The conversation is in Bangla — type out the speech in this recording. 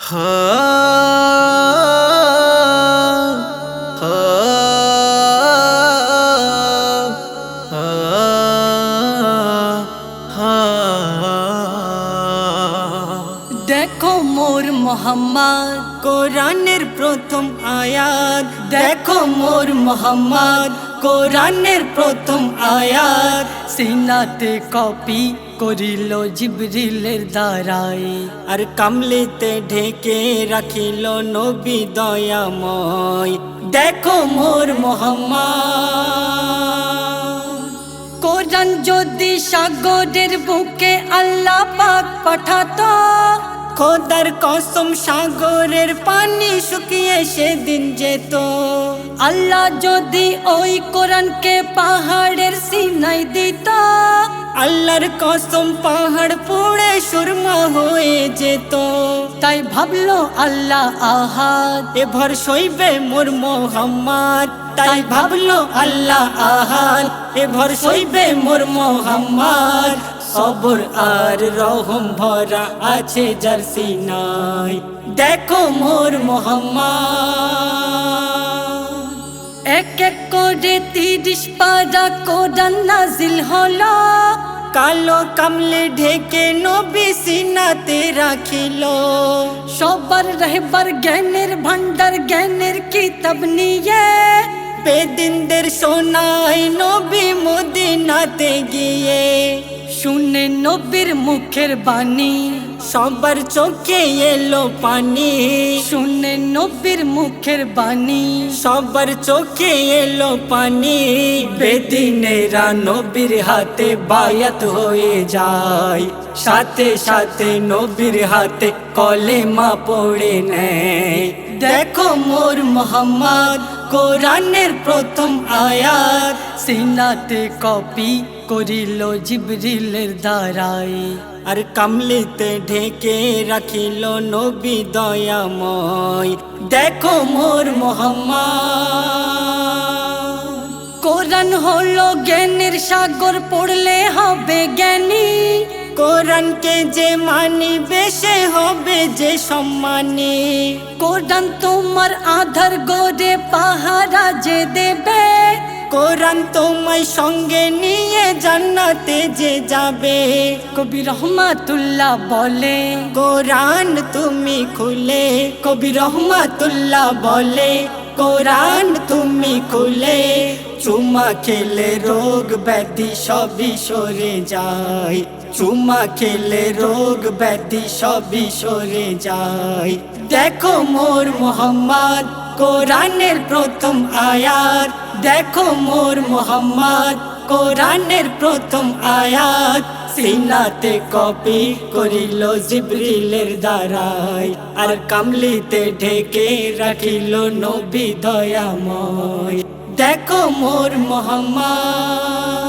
देखो मोर मोहम्मद কোরআনের প্রথম আয়াত, দেখো মোর মোহাম্মদ কোরআনের প্রথম আয়াত। সিনাতে কপি করিল জিবরিলের দ্বারাই, আর কামলিতে ঢেকে রাখিল নবী দয়াময়। দেখো মোর মোহাম্মদ কোরআন যদি সাগরের বুকে আল্লাহ পাক পাঠাতো, খোদার কসম সাগরের পানি শুকিয়ে সেদিন যেত। আল্লাহ যদি ওই কোরআনকে পাহাড়ের সিনাই দিত, আল্লাহর কসম পাহাড় পুড়ে সুরমা হয়ে যেত। তাই ভাবলো আল্লাহ আহাদ, এভর সইবে মোর মোহাম্মদ। তাই ভাবলো আল্লাহ আহাদ, এভর সইবে মোর মোহাম্মদ। সবর আর রহম ভরা আছে যার সিনায়, দেখো মোর মোহাম্মদ। এক এক করে 30 পারা কোরআন নাজিল হলো, কালো কামলে ঢেকে নবী সিনাতে রাখিল। সবার রহবার জ্ঞানের ভান্ডার, জ্ঞানের কিতাব নিয়ে বেদিনদের শোনায় নবী মদিনাতে গিয়ে। শুনে নবীর মুখের বাণী, সবার চোখে এলো পানি। শুনে নবীর মুখের বাণী, সবার চোখে এলো পানি। বেদিনেরা নবীর হাতে বায়াত হয়ে যায়, সাথে সাথে নবীর হাতে কলেমা পড়ে নেয়। দেখো মোর মোহাম্মদ কোরআনের প্রথম আয়াত, সিনাতে কপি করিল জিবরিলের দ্বারাই, আর কামলিতে ঢেকে রাখিল নবী দয়াময়। দেখো মোর মোহাম্মদ কোরআন হলো জ্ঞানের সাগর, পড়লে হবে জ্ঞানী। কোরআনকে যে মানিবে সে হবে যে সম্মানী। কোরআন তোমার আধার গড়ে পাহারা যে দেবে, কোরআন তোমায় সঙ্গে নিয়ে জান্নাতে যে যাবে। কবি রহমাতুল্লাহ বলে, কোরআন তুমি খুলে। কবি রহমাতুল্লাহ বলে, কোরআন তুমি খুলে। চুমা খেলে রোগ ব্যাধি সবই সরে যায়, চুমা খেলে রোগ ব্যাধি সবই সরে যায়। দেখো মোর মোহাম্মদ কোরআনের প্রথম আয়াত, দেখো মোর মোহাম্মদ কোরআনের প্রথম আয়াত। সিনাতে কপি করিল জিবরিলের দ্বারাই, আর কামলিতে ঢেকে রাখিল নবী দয়াময়। দেখো মোর মোহাম্মদ।